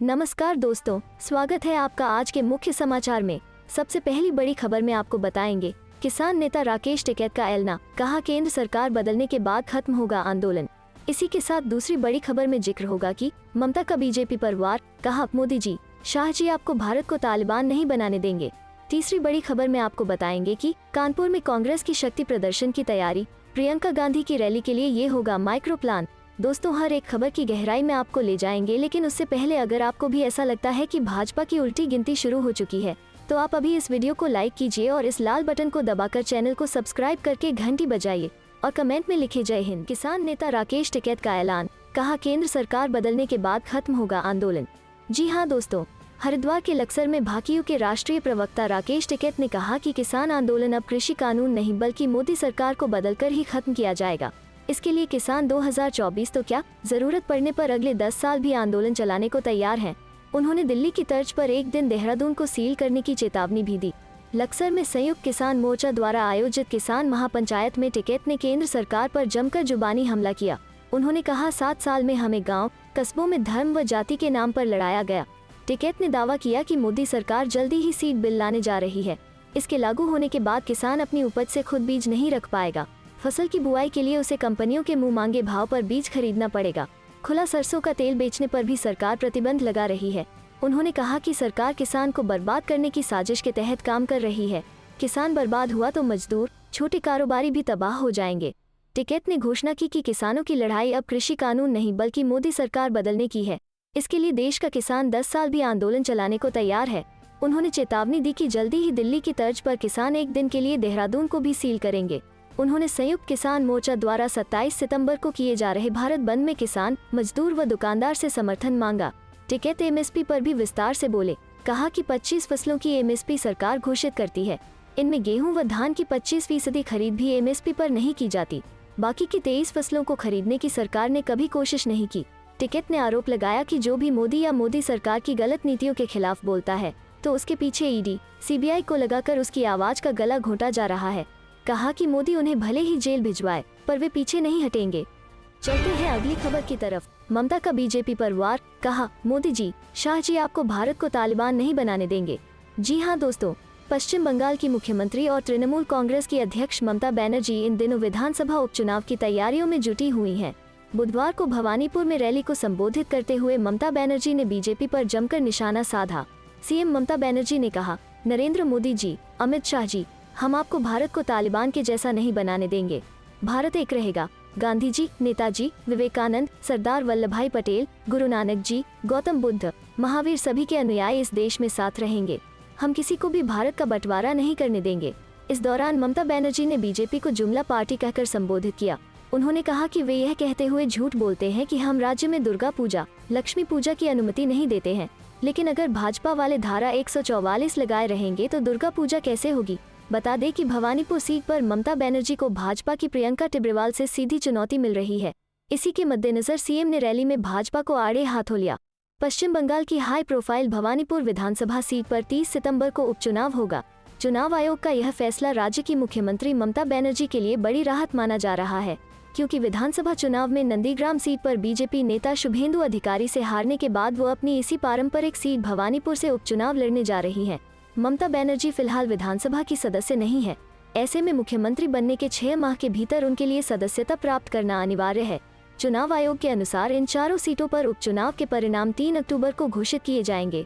नमस्कार दोस्तों, स्वागत है आपका आज के मुख्य समाचार में। सबसे पहली बड़ी खबर में आपको बताएंगे किसान नेता राकेश टिकैत का ऐलान, कहा केंद्र सरकार बदलने के बाद खत्म होगा आंदोलन। इसी के साथ दूसरी बड़ी खबर में जिक्र होगा कि ममता का बीजेपी पर वार, कहा मोदी जी शाह जी आपको भारत को तालिबान नहीं बनाने देंगे। तीसरी बड़ी खबर में आपको बताएंगे कि कानपुर में कांग्रेस की शक्ति प्रदर्शन की तैयारी, प्रियंका गांधी की रैली के लिए ये होगा माइक्रो प्लान। दोस्तों, हर एक खबर की गहराई में आपको ले जाएंगे, लेकिन उससे पहले अगर आपको भी ऐसा लगता है कि भाजपा की उल्टी गिनती शुरू हो चुकी है तो आप अभी इस वीडियो को लाइक कीजिए और इस लाल बटन को दबाकर चैनल को सब्सक्राइब करके घंटी बजाइए और कमेंट में लिखे जय हिंद। किसान नेता राकेश टिकैत का ऐलान, कहा केंद्र सरकार बदलने के बाद खत्म होगा आंदोलन। जी हाँ दोस्तों, हरिद्वार के लक्सर में भाकियू के राष्ट्रीय प्रवक्ता राकेश टिकैत ने कहा कि किसान आंदोलन अब कृषि कानून नहीं बल्कि मोदी सरकार को बदलकर ही खत्म किया जाएगा। इसके लिए किसान 2024 तो क्या, जरूरत पड़ने पर अगले 10 साल भी आंदोलन चलाने को तैयार हैं। उन्होंने दिल्ली की तर्ज पर एक दिन देहरादून को सील करने की चेतावनी भी दी। लक्सर में संयुक्त किसान मोर्चा द्वारा आयोजित किसान महापंचायत में टिकैत ने केंद्र सरकार पर जमकर जुबानी हमला किया। उन्होंने कहा 7 साल में हमें गाँव कस्बों में धर्म व जाति के नाम पर लड़ाया गया। टिकैत ने दावा किया कि मोदी सरकार जल्दी ही सीड बिल लाने जा रही है। इसके लागू होने के बाद किसान अपनी उपज से खुद बीज नहीं रख पाएगा। फसल की बुआई के लिए उसे कंपनियों के मुंह मांगे भाव पर बीज खरीदना पड़ेगा। खुला सरसों का तेल बेचने पर भी सरकार प्रतिबंध लगा रही है। उन्होंने कहा कि सरकार किसान को बर्बाद करने की साजिश के तहत काम कर रही है। किसान बर्बाद हुआ तो मजदूर, छोटे कारोबारी भी तबाह हो जाएंगे। टिकैत ने घोषणा की कि किसानों की लड़ाई अब कृषि कानून नहीं बल्कि मोदी सरकार बदलने की है। इसके लिए देश का किसान 10 साल भी आंदोलन चलाने को तैयार है। उन्होंने चेतावनी दी कि जल्दी ही दिल्ली की तर्ज पर किसान एक दिन के लिए देहरादून को भी सील करेंगे। उन्होंने संयुक्त किसान मोर्चा द्वारा 27 सितंबर को किए जा रहे भारत बंद में किसान, मजदूर व दुकानदार से समर्थन मांगा। टिकैत एमएसपी पर भी विस्तार से बोले, कहा कि 25 फसलों की एमएसपी सरकार घोषित करती है। इनमें गेहूं व धान की 25% खरीद भी एमएसपी पर नहीं की जाती। बाकी की 23 फसलों को खरीदने की सरकार ने कभी कोशिश नहीं की। टिकैत ने आरोप लगाया कि जो भी मोदी या मोदी सरकार की गलत नीतियों के खिलाफ बोलता है तो उसके पीछे ईडी, सीबीआई को लगाकर उसकी आवाज का गला घोंटा जा रहा है। कहा कि मोदी उन्हें भले ही जेल भिजवाए पर वे पीछे नहीं हटेंगे। चलते हैं अगली खबर की तरफ। ममता का बीजेपी पर वार, कहा मोदी जी शाह जी आपको भारत को तालिबान नहीं बनाने देंगे। जी हाँ दोस्तों, पश्चिम बंगाल की मुख्यमंत्री और तृणमूल कांग्रेस की अध्यक्ष ममता बनर्जी इन दिनों विधानसभा उपचुनाव की तैयारियों में जुटी हुई हैं। बुधवार को भवानीपुर में रैली को संबोधित करते हुए ममता बनर्जी ने बीजेपी पर जमकर निशाना साधा। सीएम ममता बनर्जी ने कहा, नरेंद्र मोदी जी, अमित शाह जी, हम आपको भारत को तालिबान के जैसा नहीं बनाने देंगे। भारत एक रहेगा। गांधी जी, नेताजी, विवेकानंद, सरदार वल्लभभाई पटेल, गुरु नानक जी, गौतम बुद्ध, महावीर सभी के अनुयायी इस देश में साथ रहेंगे। हम किसी को भी भारत का बंटवारा नहीं करने देंगे। इस दौरान ममता बनर्जी ने बीजेपी को जुमला पार्टी कहकर संबोधित किया। उन्होंने कहा कि वे यह कहते हुए झूठ बोलते हैं कि हम राज्य में दुर्गा पूजा, लक्ष्मी पूजा की अनुमति नहीं देते हैं, लेकिन अगर भाजपा वाले धारा 144 लगाए रहेंगे तो दुर्गा पूजा कैसे होगी। बता दें कि भवानीपुर सीट पर ममता बनर्जी को भाजपा की प्रियंका टिब्रेवाल से सीधी चुनौती मिल रही है। इसी के मद्देनजर सीएम ने रैली में भाजपा को आड़े हाथों लिया। पश्चिम बंगाल की हाई प्रोफाइल भवानीपुर विधानसभा सीट पर 30 सितंबर को उपचुनाव होगा। चुनाव आयोग का यह फैसला राज्य की मुख्यमंत्री ममता बनर्जी के लिए बड़ी राहत माना जा रहा है, क्योंकि विधानसभा चुनाव में नंदीग्राम सीट पर बीजेपी नेता शुभेंदु अधिकारी से हारने के बाद वो अपनी इसी पारंपरिक सीट भवानीपुर से उपचुनाव लड़ने जा रही हैं। ममता बनर्जी फिलहाल विधानसभा की सदस्य नहीं है। ऐसे में मुख्यमंत्री बनने के 6 माह के भीतर उनके लिए सदस्यता प्राप्त करना अनिवार्य है। चुनाव आयोग के अनुसार इन चारों सीटों पर उपचुनाव के परिणाम 3 अक्टूबर को घोषित किए जाएंगे।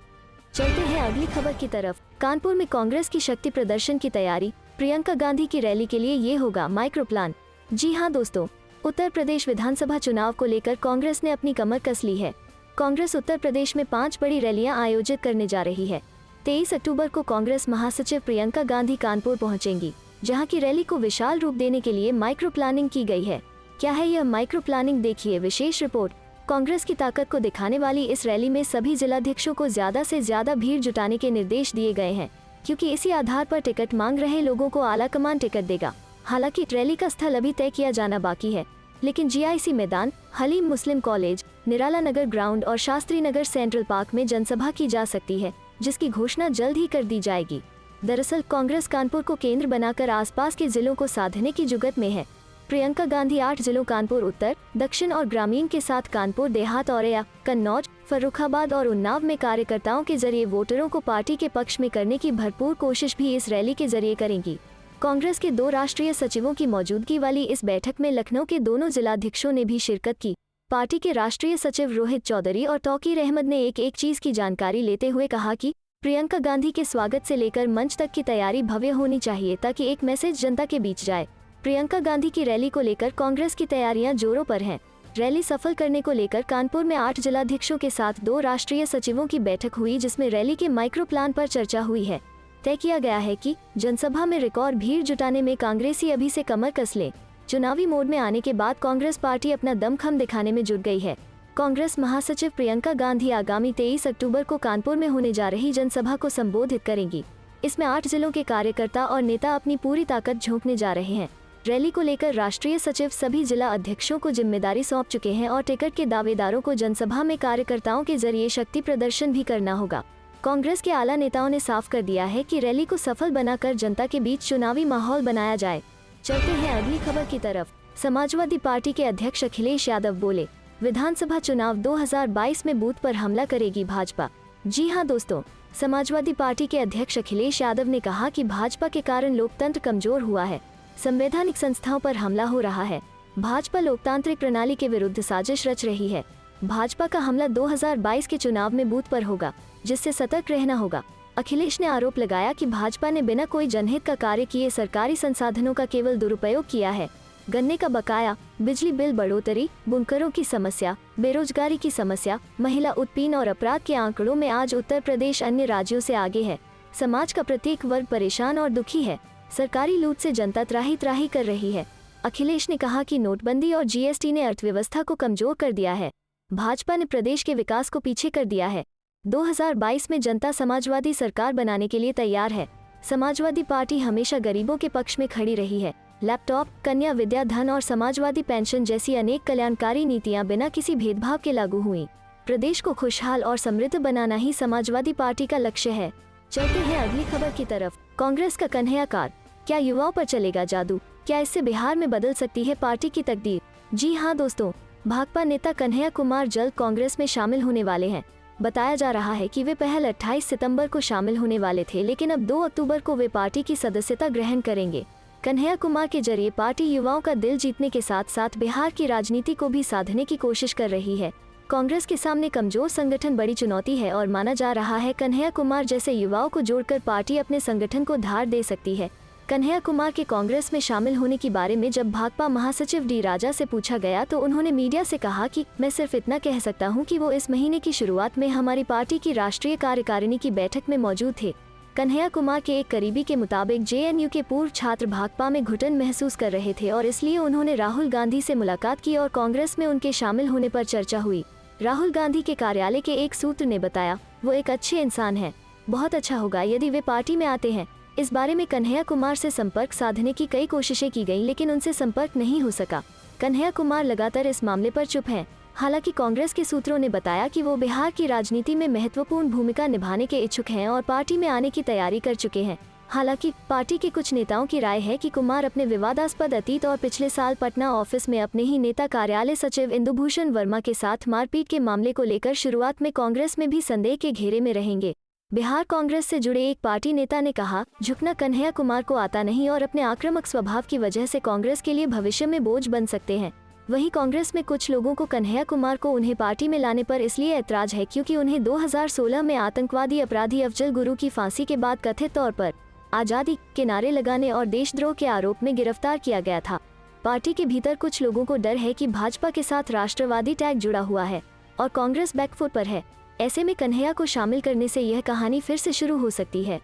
चलते हैं अगली खबर की तरफ। कानपुर में कांग्रेस की शक्ति प्रदर्शन की तैयारी, प्रियंका गांधी की रैली के लिए ये होगा माइक्रो प्लान। जी हाँ दोस्तों, उत्तर प्रदेश विधानसभा चुनाव को लेकर कांग्रेस ने अपनी कमर कस ली है। कांग्रेस उत्तर प्रदेश में 5 बड़ी रैलियां आयोजित करने जा रही है। 23 अक्टूबर को कांग्रेस महासचिव प्रियंका गांधी कानपुर पहुंचेंगी, जहां की रैली को विशाल रूप देने के लिए माइक्रो प्लानिंग की गई है। क्या है यह माइक्रो प्लानिंग, देखिए विशेष रिपोर्ट। कांग्रेस की ताकत को दिखाने वाली इस रैली में सभी जिलाध्यक्षों को ज्यादा से ज्यादा भीड़ जुटाने के निर्देश दिए गए हैं, क्योंकि इसी आधार पर टिकट मांग रहे लोगों को आलाकमान टिकट देगा। हालांकि रैली का स्थल अभी तय किया जाना बाकी है, लेकिन जीआईसी मैदान, हलीम मुस्लिम कॉलेज, निराला नगर ग्राउंड और शास्त्री नगर सेंट्रल पार्क में जनसभा की जा सकती है, जिसकी घोषणा जल्द ही कर दी जाएगी। दरअसल कांग्रेस कानपुर को केंद्र बनाकर आसपास के जिलों को साधने की जुगत में है। प्रियंका गांधी 8 जिलों कानपुर उत्तर, दक्षिण और ग्रामीण के साथ कानपुर देहात, औरैया, कन्नौज, फर्रुखाबाद और उन्नाव में कार्यकर्ताओं के जरिए वोटरों को पार्टी के पक्ष में करने की भरपूर कोशिश भी इस रैली के जरिए करेंगी। कांग्रेस के 2 राष्ट्रीय सचिवों की मौजूदगी वाली इस बैठक में लखनऊ के दोनों जिलाध्यक्षों ने भी शिरकत की। पार्टी के राष्ट्रीय सचिव रोहित चौधरी और तौकीर अहमद ने एक चीज की जानकारी लेते हुए कहा कि प्रियंका गांधी के स्वागत से लेकर मंच तक की तैयारी भव्य होनी चाहिए ताकि एक मैसेज जनता के बीच जाए। प्रियंका गांधी की रैली को लेकर कांग्रेस की तैयारियां जोरों पर हैं। रैली सफल करने को लेकर कानपुर में 8 जिलाध्यक्षों के साथ 2 राष्ट्रीय सचिवों की बैठक हुई, जिसमें रैली के माइक्रो प्लान पर चर्चा हुई है। तय किया गया है कि जनसभा में रिकॉर्ड भीड़ जुटाने में कांग्रेसी अभी से कमर कस लें। चुनावी मोड में आने के बाद कांग्रेस पार्टी अपना दमखम दिखाने में जुट गई है। कांग्रेस महासचिव प्रियंका गांधी आगामी 23 अक्टूबर को कानपुर में होने जा रही जनसभा को संबोधित करेंगी। इसमें 8 जिलों के कार्यकर्ता और नेता अपनी पूरी ताकत झोंकने जा रहे हैं। रैली को लेकर राष्ट्रीय सचिव सभी जिला अध्यक्षों को जिम्मेदारी सौंप चुके हैं और टिकट के दावेदारों को जनसभा में कार्यकर्ताओं के जरिए शक्ति प्रदर्शन भी करना होगा। कांग्रेस के आला नेताओं ने साफ कर दिया है कि रैली को सफल बनाकर जनता के बीच चुनावी माहौल बनाया जाए। चलते हैं अगली खबर की तरफ। समाजवादी पार्टी के अध्यक्ष अखिलेश यादव बोले, विधानसभा चुनाव 2022 में बूथ पर हमला करेगी भाजपा। जी हां दोस्तों, समाजवादी पार्टी के अध्यक्ष अखिलेश यादव ने कहा कि भाजपा के कारण लोकतंत्र कमजोर हुआ है, संवैधानिक संस्थाओं पर हमला हो रहा है। भाजपा लोकतांत्रिक प्रणाली के विरुद्ध साजिश रच रही है। भाजपा का हमला 2022 के चुनाव में बूथ पर होगा, जिससे सतर्क रहना होगा। अखिलेश ने आरोप लगाया कि भाजपा ने बिना कोई जनहित का कार्य किए सरकारी संसाधनों का केवल दुरुपयोग किया है। गन्ने का बकाया, बिजली बिल बढ़ोतरी, बुनकरों की समस्या, बेरोजगारी की समस्या, महिला उत्पीड़न और अपराध के आंकड़ों में आज उत्तर प्रदेश अन्य राज्यों से आगे है। समाज का प्रत्येक वर्ग परेशान और दुखी है। सरकारी लूट से जनता त्राही त्राही कर रही है। अखिलेश ने कहा कि नोटबंदी और जीएसटी ने अर्थव्यवस्था को कमजोर कर दिया है। भाजपा ने प्रदेश के विकास को पीछे कर दिया है। 2022 में जनता समाजवादी सरकार बनाने के लिए तैयार है। समाजवादी पार्टी हमेशा गरीबों के पक्ष में खड़ी रही है। लैपटॉप, कन्या विद्या धन और समाजवादी पेंशन जैसी अनेक कल्याणकारी नीतियां बिना किसी भेदभाव के लागू हुई। प्रदेश को खुशहाल और समृद्ध बनाना ही समाजवादी पार्टी का लक्ष्य है। चलते हैं अगली खबर की तरफ। कांग्रेस का कन्हैया कार, क्या युवाओं पर चलेगा जादू? क्या इससे बिहार में बदल सकती है पार्टी की तकदीर? जी हां दोस्तों, भाकपा नेता कन्हैया कुमार जल्द कांग्रेस में शामिल होने वाले हैं। बताया जा रहा है कि वे पहले 28 सितंबर को शामिल होने वाले थे, लेकिन अब 2 अक्टूबर को वे पार्टी की सदस्यता ग्रहण करेंगे। कन्हैया कुमार के जरिए पार्टी युवाओं का दिल जीतने के साथ साथ बिहार की राजनीति को भी साधने की कोशिश कर रही है। कांग्रेस के सामने कमजोर संगठन बड़ी चुनौती है और माना जा रहा है कन्हैया कुमार जैसे युवाओं को जोड़कर पार्टी अपने संगठन को धार दे सकती है। कन्हैया कुमार के कांग्रेस में शामिल होने के बारे में जब भाकपा महासचिव डी राजा से पूछा गया तो उन्होंने मीडिया से कहा कि मैं सिर्फ इतना कह सकता हूं कि वो इस महीने की शुरुआत में हमारी पार्टी की राष्ट्रीय कार्यकारिणी की बैठक में मौजूद थे। कन्हैया कुमार के एक करीबी के मुताबिक जेएनयू के पूर्व छात्र भाकपा में घुटन महसूस कर रहे थे और इसलिए उन्होंने राहुल गांधी से मुलाकात की और कांग्रेस में उनके शामिल होने पर चर्चा हुई। राहुल गांधी के कार्यालय के एक सूत्र ने बताया, वो एक अच्छे इंसान हैं, बहुत अच्छा होगा यदि वे पार्टी में आते हैं। इस बारे में कन्हैया कुमार से संपर्क साधने की कई कोशिशें की गईं, लेकिन उनसे संपर्क नहीं हो सका। कन्हैया कुमार लगातार इस मामले पर चुप हैं। हालांकि कांग्रेस के सूत्रों ने बताया कि वो बिहार की राजनीति में महत्वपूर्ण भूमिका निभाने के इच्छुक हैं और पार्टी में आने की तैयारी कर चुके हैं। हालांकि पार्टी के कुछ नेताओं की राय है कि कुमार अपने विवादास्पद अतीत और पिछले साल पटना ऑफिस में अपने ही नेता कार्यालय सचिव इंदुभूषण वर्मा के साथ मारपीट के मामले को लेकर शुरुआत में कांग्रेस में भी संदेह के घेरे में रहेंगे। बिहार कांग्रेस से जुड़े एक पार्टी नेता ने कहा, झुकना कन्हैया कुमार को आता नहीं और अपने आक्रामक स्वभाव की वजह से कांग्रेस के लिए भविष्य में बोझ बन सकते हैं। वहीं कांग्रेस में कुछ लोगों को कन्हैया कुमार को उन्हें पार्टी में लाने पर इसलिए ऐतराज है क्योंकि उन्हें 2016 में आतंकवादी अपराधी अफजल गुरु की फांसी के बाद कथित तौर पर आजादी के नारे लगाने और देशद्रोह के आरोप में गिरफ्तार किया गया था। पार्टी के भीतर कुछ लोगों को डर है कि भाजपा के साथ राष्ट्रवादी टैग जुड़ा हुआ है और कांग्रेस बैकफुट पर है। ऐसे में कन्हैया को शामिल करने से यह कहानी फिर से शुरू हो सकती है।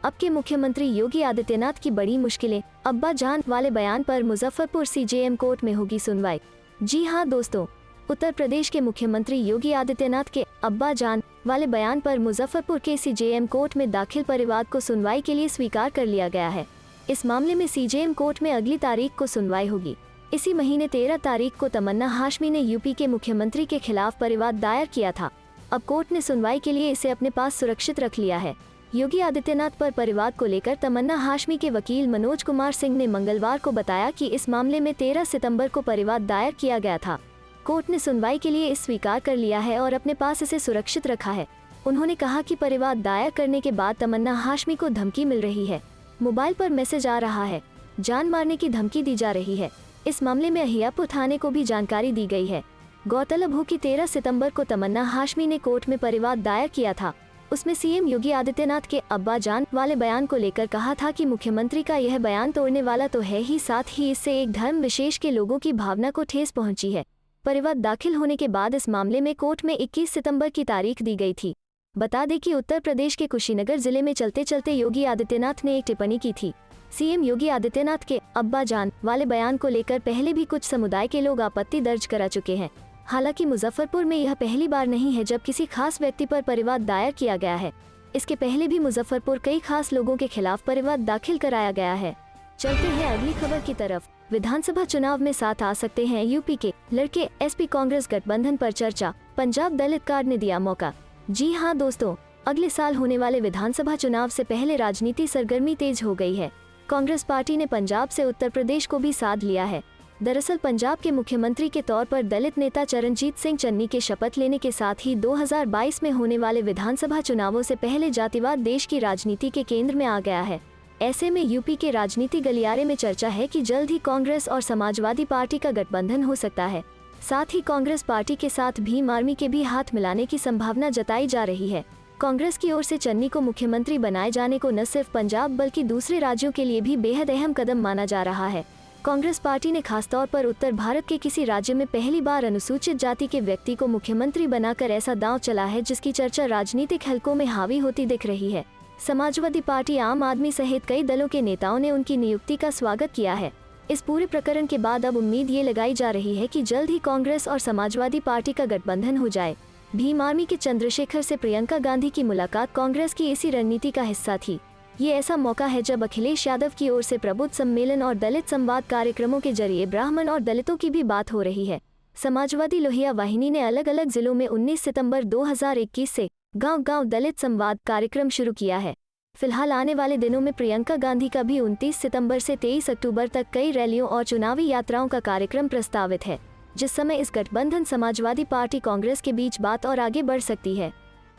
अब के मुख्यमंत्री योगी आदित्यनाथ की बड़ी मुश्किलें, अब्बा जान वाले बयान पर मुजफ्फरपुर सीजेएम कोर्ट में होगी सुनवाई। जी हां दोस्तों, उत्तर प्रदेश के मुख्यमंत्री योगी आदित्यनाथ के अब्बा जान वाले बयान पर मुजफ्फरपुर के सीजेएम कोर्ट में दाखिल परिवाद को सुनवाई के लिए स्वीकार कर लिया गया है। इस मामले में सीजेएम कोर्ट में अगली तारीख को सुनवाई होगी। इसी महीने 13 तारीख को तमन्ना हाशमी ने यूपी के मुख्यमंत्री के खिलाफ परिवाद दायर किया था। अब कोर्ट ने सुनवाई के लिए इसे अपने पास सुरक्षित रख लिया है। योगी आदित्यनाथ पर परिवाद को लेकर तमन्ना हाशमी के वकील मनोज कुमार सिंह ने मंगलवार को बताया कि इस मामले में 13 सितंबर को परिवाद दायर किया गया था। कोर्ट ने सुनवाई के लिए इस स्वीकार कर लिया है और अपने पास इसे सुरक्षित रखा है। उन्होंने कहा कि परिवाद दायर करने के बाद तमन्ना हाशमी को धमकी मिल रही है, मोबाइल पर मैसेज आ रहा है, जान मारने की धमकी दी जा रही है। इस मामले में अहियापुर थाने को भी जानकारी दी गई है। गौरतलब हो कि 13 सितंबर को तमन्ना हाशमी ने कोर्ट में परिवाद दायर किया था। उसमें सीएम योगी आदित्यनाथ के अब्बा जान वाले बयान को लेकर कहा था कि मुख्यमंत्री का यह बयान तोड़ने वाला तो है ही, साथ ही इससे एक धर्म विशेष के लोगों की भावना को ठेस पहुंची है। परिवाद दाखिल होने के बाद इस मामले में कोर्ट में 21 सितंबर की तारीख दी गई थी। बता दें कि उत्तर प्रदेश के कुशीनगर जिले में चलते चलते योगी आदित्यनाथ ने एक टिप्पणी की थी। सीएम योगी आदित्यनाथ के अब्बा जान वाले बयान को लेकर पहले भी कुछ समुदाय के लोग आपत्ति दर्ज करा चुके हैं। हालांकि मुजफ्फरपुर में यह पहली बार नहीं है जब किसी खास व्यक्ति पर परिवाद दायर किया गया है। इसके पहले भी मुजफ्फरपुर कई खास लोगों के खिलाफ परिवाद दाखिल कराया गया है। चलते हैं अगली खबर की तरफ। विधानसभा चुनाव में साथ आ सकते हैं यूपी के लड़के, एसपी कांग्रेस गठबंधन पर चर्चा, पंजाब दलित कार्ड ने दिया मौका। जी हां दोस्तों, अगले साल होने वाले विधानसभा चुनाव से पहले राजनीति सरगर्मी तेज हो गई है। कांग्रेस पार्टी ने पंजाब से उत्तर प्रदेश को भी साध लिया है। दरअसल पंजाब के मुख्यमंत्री के तौर पर दलित नेता चरणजीत सिंह चन्नी के शपथ लेने के साथ ही 2022 में होने वाले विधानसभा चुनावों से पहले जातिवाद देश की राजनीति के केंद्र में आ गया है। ऐसे में यूपी के राजनीति गलियारे में चर्चा है कि जल्द ही कांग्रेस और समाजवादी पार्टी का गठबंधन हो सकता है। साथ ही कांग्रेस पार्टी के साथ भीम आर्मी के भी हाथ मिलाने की संभावना जताई जा रही है। कांग्रेस की ओर से चन्नी को मुख्यमंत्री बनाए जाने को न सिर्फ पंजाब बल्कि दूसरे राज्यों के लिए भी बेहद अहम कदम माना जा रहा है। कांग्रेस पार्टी ने खासतौर पर उत्तर भारत के किसी राज्य में पहली बार अनुसूचित जाति के व्यक्ति को मुख्यमंत्री बनाकर ऐसा दांव चला है जिसकी चर्चा राजनीतिक हलकों में हावी होती दिख रही है। समाजवादी पार्टी, आम आदमी सहित कई दलों के नेताओं ने उनकी नियुक्ति का स्वागत किया है। इस पूरे प्रकरण के बाद अब उम्मीद ये लगाई जा रही है कि जल्द ही कांग्रेस और समाजवादी पार्टी का गठबंधन हो जाए। भीम आर्मी के चंद्रशेखर से प्रियंका गांधी की मुलाकात कांग्रेस की इसी रणनीति का हिस्सा थी। ये ऐसा मौका है जब अखिलेश यादव की ओर से प्रबुद्ध सम्मेलन और दलित संवाद कार्यक्रमों के जरिए ब्राह्मण और दलितों की भी बात हो रही है। समाजवादी लोहिया वाहिनी ने अलग अलग जिलों में 19 सितंबर 2021 से गांव-गांव दलित संवाद कार्यक्रम शुरू किया है। फिलहाल आने वाले दिनों में प्रियंका गांधी का भी 29 सितंबर से 23 अक्टूबर तक कई रैलियों और चुनावी यात्राओं का कार्यक्रम प्रस्तावित है, जिस समय इस गठबंधन समाजवादी पार्टी कांग्रेस के बीच बात और आगे बढ़ सकती है।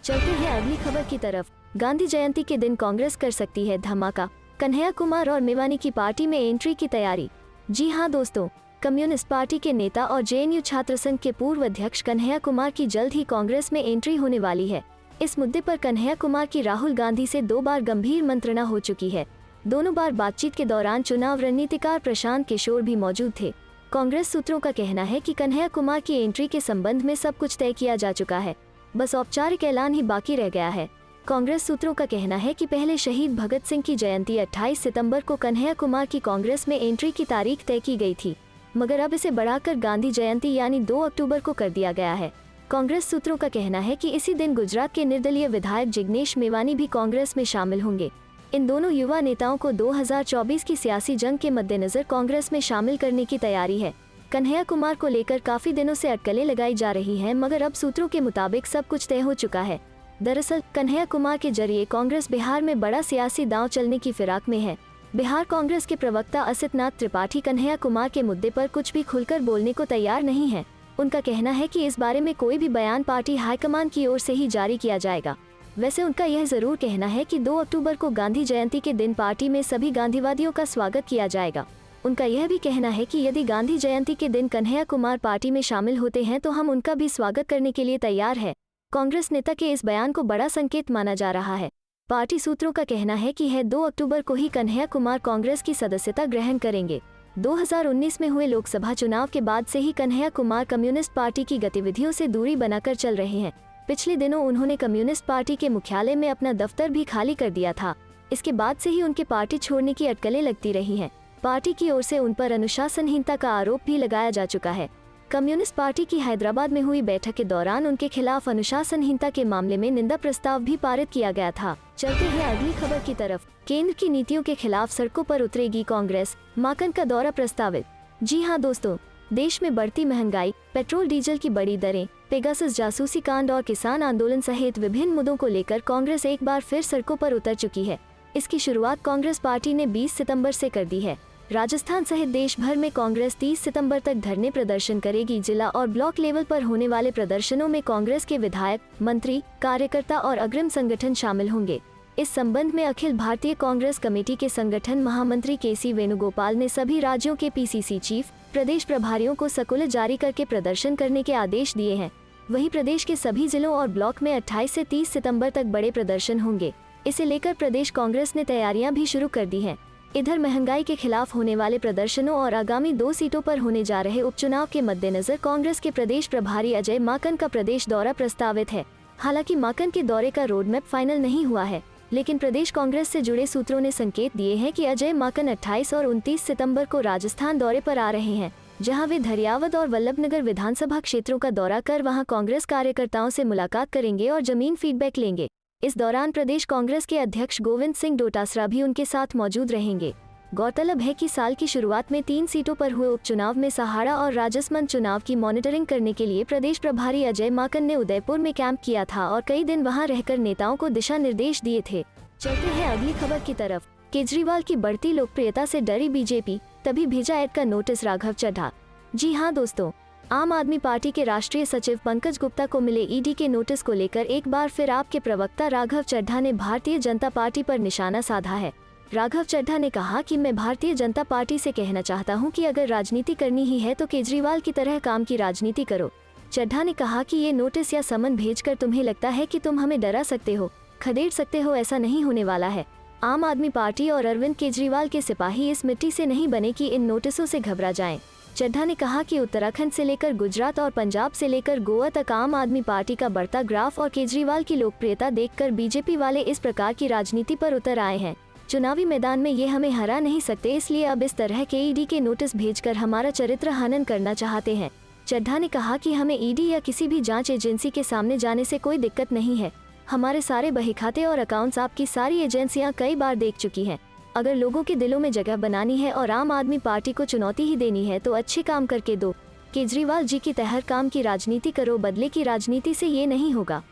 चलते हैं अगली खबर की तरफ। गांधी जयंती के दिन कांग्रेस कर सकती है धमाका, कन्हैया कुमार और मेवानी की पार्टी में एंट्री की तैयारी। जी हां दोस्तों, कम्युनिस्ट पार्टी के नेता और जेएनयू छात्र संघ के पूर्व अध्यक्ष कन्हैया कुमार की जल्द ही कांग्रेस में एंट्री होने वाली है। इस मुद्दे पर कन्हैया कुमार की राहुल गांधी से 2 बार गंभीर मंत्रणा हो चुकी है। दोनों बार बातचीत के दौरान चुनाव रणनीतिकार प्रशांत किशोर भी मौजूद थे। कांग्रेस सूत्रों का कहना है कि कन्हैया कुमार की एंट्री के संबंध में सब कुछ तय किया जा चुका है, बस औपचारिक ऐलान ही बाकी रह गया है। कांग्रेस सूत्रों का कहना है कि पहले शहीद भगत सिंह की जयंती 28 सितंबर को कन्हैया कुमार की कांग्रेस में एंट्री की तारीख तय की गई थी, मगर अब इसे बढ़ाकर गांधी जयंती यानी 2 अक्टूबर को कर दिया गया है। कांग्रेस सूत्रों का कहना है कि इसी दिन गुजरात के निर्दलीय विधायक जिग्नेश मेवानी भी कांग्रेस में शामिल होंगे। इन दोनों युवा नेताओं को 2024 की सियासी जंग के मद्देनजर कांग्रेस में शामिल करने की तैयारी है। कन्हैया कुमार को लेकर काफी दिनों से अटकलें लगाई जा रही हैं, मगर अब सूत्रों के मुताबिक सब कुछ तय हो चुका है। दरअसल कन्हैया कुमार के जरिए कांग्रेस बिहार में बड़ा सियासी दांव चलने की फिराक में है। बिहार कांग्रेस के प्रवक्ता असित नाथ त्रिपाठी कन्हैया कुमार के मुद्दे पर कुछ भी खुलकर बोलने को तैयार नहीं है। उनका कहना है कि इस बारे में कोई भी बयान पार्टी हाईकमान की ओर से ही जारी किया जाएगा। वैसे उनका यह जरूर कहना है कि 2 अक्टूबर को गांधी जयंती के दिन पार्टी में सभी गांधीवादियों का स्वागत किया जाएगा। उनका यह भी कहना है कि यदि गांधी जयंती के दिन कन्हैया कुमार पार्टी में शामिल होते हैं तो हम उनका भी स्वागत करने के लिए तैयार है। कांग्रेस नेता के इस बयान को बड़ा संकेत माना जा रहा है। पार्टी सूत्रों का कहना है कि 2 अक्टूबर को ही कन्हैया कुमार कांग्रेस की सदस्यता ग्रहण करेंगे। 2019 में हुए लोकसभा चुनाव के बाद से ही कन्हैया कुमार कम्युनिस्ट पार्टी की गतिविधियों से दूरी बनाकर चल रहे हैं। पिछले दिनों उन्होंने कम्युनिस्ट पार्टी के मुख्यालय में अपना दफ्तर भी खाली कर दिया था। इसके बाद से ही उनके पार्टी छोड़ने की अटकलें लगती रही हैं। पार्टी की ओर से उन पर अनुशासनहीनता का आरोप भी लगाया जा चुका है। कम्युनिस्ट पार्टी की हैदराबाद में हुई बैठक के दौरान उनके खिलाफ अनुशासनहीनता के मामले में निंदा प्रस्ताव भी पारित किया गया था। चलते हैं अगली खबर की तरफ। केंद्र की नीतियों के खिलाफ सड़कों पर उतरेगी कांग्रेस, माकन का दौरा प्रस्तावित। जी हां दोस्तों, देश में बढ़ती महंगाई, पेट्रोल डीजल की बड़ी दरें, पेगासस जासूसी कांड और किसान आंदोलन सहित विभिन्न मुद्दों को लेकर कांग्रेस एक बार फिर सड़कों पर उतर चुकी है। इसकी शुरुआत कांग्रेस पार्टी ने 20 सितंबर से कर दी है। राजस्थान सहित देश भर में कांग्रेस 30 सितंबर तक धरने प्रदर्शन करेगी। जिला और ब्लॉक लेवल पर होने वाले प्रदर्शनों में कांग्रेस के विधायक, मंत्री, कार्यकर्ता और अग्रिम संगठन शामिल होंगे। इस संबंध में अखिल भारतीय कांग्रेस कमेटी के संगठन महामंत्री केसी वेणुगोपाल ने सभी राज्यों के पीसीसी चीफ, प्रदेश प्रभारियों को सर्कुलर जारी करके प्रदर्शन करने के आदेश दिए हैं। वहीं प्रदेश के सभी जिलों और ब्लॉक में 28 से 30 सितंबर तक बड़े प्रदर्शन होंगे। इसे लेकर प्रदेश कांग्रेस ने तैयारियां भी शुरू कर दी हैं। इधर महंगाई के खिलाफ होने वाले प्रदर्शनों और आगामी 2 सीटों पर होने जा रहे उपचुनाव के मद्देनजर कांग्रेस के प्रदेश प्रभारी अजय माकन का प्रदेश दौरा प्रस्तावित है। हालांकि माकन के दौरे का रोडमैप फाइनल नहीं हुआ है, लेकिन प्रदेश कांग्रेस से जुड़े सूत्रों ने संकेत दिए हैं कि अजय माकन 28 और 29 सितंबर को राजस्थान दौरे पर आ रहे हैं, जहां वे धरियावद और वल्लभनगर विधानसभा क्षेत्रों का दौरा कर वहां कांग्रेस कार्यकर्ताओं से मुलाकात करेंगे और जमीन फीडबैक लेंगे। इस दौरान प्रदेश कांग्रेस के अध्यक्ष गोविंद सिंह डोटासरा भी उनके साथ मौजूद रहेंगे। गौरतलब है कि साल की शुरुआत में 3 सीटों पर हुए उपचुनाव में सहाड़ा और राजसमंद चुनाव की मॉनिटरिंग करने के लिए प्रदेश प्रभारी अजय माकन ने उदयपुर में कैंप किया था और कई दिन वहां रहकर नेताओं को दिशा निर्देश दिए थे। चलते हैं अगली खबर की तरफ। केजरीवाल की बढ़ती लोकप्रियता से डरी बीजेपी, तभी भेजा ऐड का नोटिस राघव चड्ढा। जी हां दोस्तों, आम आदमी पार्टी के राष्ट्रीय सचिव पंकज गुप्ता को मिले ईडी के नोटिस को लेकर एक बार फिर आपके प्रवक्ता राघव चड्ढा ने भारतीय जनता पार्टी पर निशाना साधा है। राघव चड्ढा ने कहा कि मैं भारतीय जनता पार्टी से कहना चाहता हूं कि अगर राजनीति करनी ही है तो केजरीवाल की तरह काम की राजनीति करो। चड्ढा ने कहा कि ये नोटिस या समन भेजकर तुम्हें लगता है कि तुम हमें डरा सकते हो, खदेड़ सकते हो, ऐसा नहीं होने वाला है। आम आदमी पार्टी और अरविंद केजरीवाल के सिपाही इस मिट्टी से नहीं बने कि इन नोटिसों से घबरा जाएं। चड्ढा ने कहा कि उत्तराखंड से लेकर गुजरात और पंजाब से लेकर गोवा तक आम आदमी पार्टी का बढ़ता ग्राफ और केजरीवाल की लोकप्रियता देखकर बीजेपी वाले इस प्रकार की राजनीति पर उतर आए हैं। चुनावी मैदान में ये हमें हरा नहीं सकते, इसलिए अब इस तरह के ईडी के नोटिस भेजकर हमारा चरित्र हनन करना चाहते हैं। चड्ढा ने कहा कि हमें ईडी या किसी भी जांच एजेंसी के सामने जाने से कोई दिक्कत नहीं है। हमारे सारे बहीखाते और अकाउंट्स आपकी सारी एजेंसियां कई बार देख चुकी हैं। अगर लोगों के दिलों में जगह बनानी है और आम आदमी पार्टी को चुनौती ही देनी है तो अच्छे काम करके दो। केजरीवाल जी की तरह काम की राजनीति करो, बदले की राजनीति से ये नहीं होगा।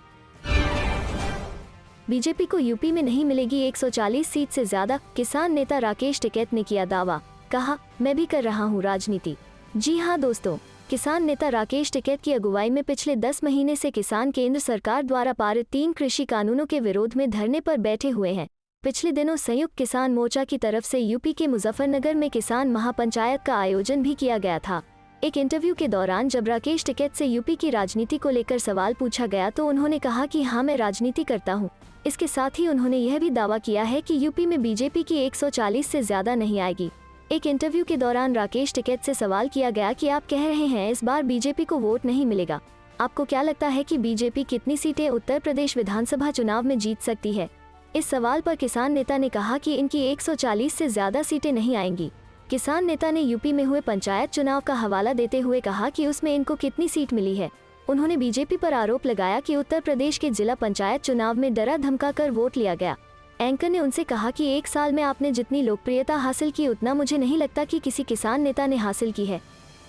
बीजेपी को यूपी में नहीं मिलेगी 140 सीट से ज्यादा, किसान नेता राकेश टिकैत ने किया दावा। कहा, मैं भी कर रहा हूँ राजनीति। जी हाँ दोस्तों, किसान नेता राकेश टिकैत की अगुवाई में पिछले 10 महीने से किसान केंद्र सरकार द्वारा पारित 3 कृषि कानूनों के विरोध में धरने पर बैठे हुए हैं। पिछले दिनों संयुक्त किसान मोर्चा की तरफ से यूपी के मुजफ्फरनगर में किसान महापंचायत का आयोजन भी किया गया था। एक इंटरव्यू के दौरान जब राकेश टिकैत से यूपी की राजनीति को लेकर सवाल पूछा गया तो उन्होंने कहा कि हाँ, मैं राजनीति करता हूँ। इसके साथ ही उन्होंने यह भी दावा किया है कि यूपी में बीजेपी की 140 से ज्यादा नहीं आएगी। एक इंटरव्यू के दौरान राकेश टिकैत से सवाल किया गया कि आप कह रहे हैं इस बार बीजेपी को वोट नहीं मिलेगा, आपको क्या लगता है कि बीजेपी कितनी सीटें उत्तर प्रदेश विधानसभा चुनाव में जीत सकती है? इस सवाल पर किसान नेता ने कहा कि इनकी 140 से ज्यादा सीटें नहीं आएंगी। किसान नेता ने यूपी में हुए पंचायत चुनाव का हवाला देते हुए कहा कि उसमें इनको कितनी सीट मिली है। उन्होंने बीजेपी पर आरोप लगाया कि उत्तर प्रदेश के जिला पंचायत चुनाव में डरा धमका कर वोट लिया गया। एंकर ने उनसे कहा कि 1 साल में आपने जितनी लोकप्रियता हासिल की उतना मुझे नहीं लगता कि किसी किसान नेता ने हासिल की है।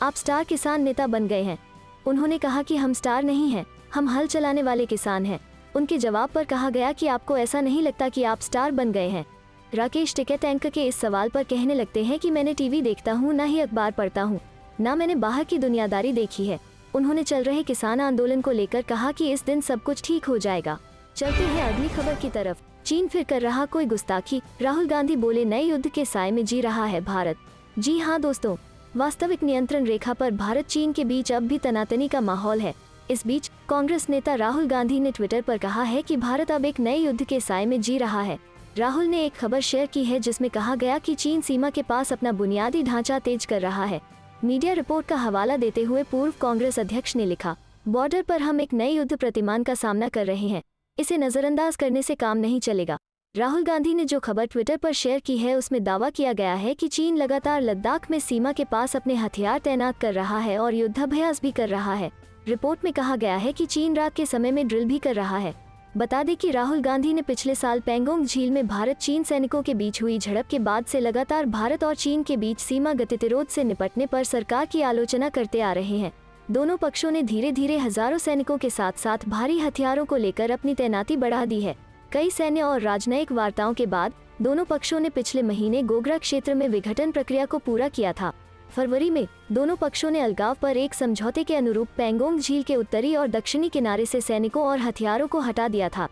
आप स्टार किसान नेता बन गए हैं। उन्होंने कहा कि हम स्टार नहीं हैं, हम हल चलाने वाले किसान हैं। उनके जवाब पर कहा गया कि आपको ऐसा नहीं लगता कि आप स्टार बन गए हैं। राकेश टिकैत एंकर के इस सवाल पर कहने लगते हैं कि मैंने टीवी देखता हूँ, ना ही अखबार पढ़ता हूँ, ना मैंने बाहर की दुनियादारी देखी है। उन्होंने चल रहे किसान आंदोलन को लेकर कहा कि इस दिन सब कुछ ठीक हो जाएगा। चलते हैं अगली खबर की तरफ। चीन फिर कर रहा कोई गुस्ताखी, राहुल गांधी बोले नए युद्ध के साए में जी रहा है भारत। जी हाँ दोस्तों, वास्तविक नियंत्रण रेखा पर भारत चीन के बीच अब भी तनातनी का माहौल है। इस बीच कांग्रेस नेता राहुल गांधी ने ट्विटर पर कहा है कि भारत अब एक नए युद्ध के साए में जी रहा है। राहुल ने एक खबर शेयर की है जिसमें कहा गया कि चीन सीमा के पास अपना बुनियादी ढांचा तेज कर रहा है। मीडिया रिपोर्ट का हवाला देते हुए पूर्व कांग्रेस अध्यक्ष ने लिखा, बॉर्डर पर हम एक नए युद्ध प्रतिमान का सामना कर रहे हैं, इसे नजरअंदाज करने से काम नहीं चलेगा। राहुल गांधी ने जो खबर ट्विटर पर शेयर की है उसमें दावा किया गया है कि चीन लगातार लद्दाख में सीमा के पास अपने हथियार तैनात कर रहा है और युद्धाभ्यास भी कर रहा है। रिपोर्ट में कहा गया है कि चीन रात के समय में ड्रिल भी कर रहा है। बता दें कि राहुल गांधी ने पिछले साल पेंगोंग झील में भारत चीन सैनिकों के बीच हुई झड़प के बाद से लगातार भारत और चीन के बीच सीमा गतिरोध से निपटने पर सरकार की आलोचना करते आ रहे हैं। दोनों पक्षों ने धीरे धीरे हजारों सैनिकों के साथ साथ भारी हथियारों को लेकर अपनी तैनाती बढ़ा दी है। कई सैन्य और राजनयिक वार्ताओं के बाद दोनों पक्षों ने पिछले महीने गोगरा क्षेत्र में विघटन प्रक्रिया को पूरा किया था। फरवरी में दोनों पक्षों ने अलगाव पर एक समझौते के अनुरूप पेंगोंग झील के उत्तरी और दक्षिणी किनारे से सैनिकों और हथियारों को हटा दिया था।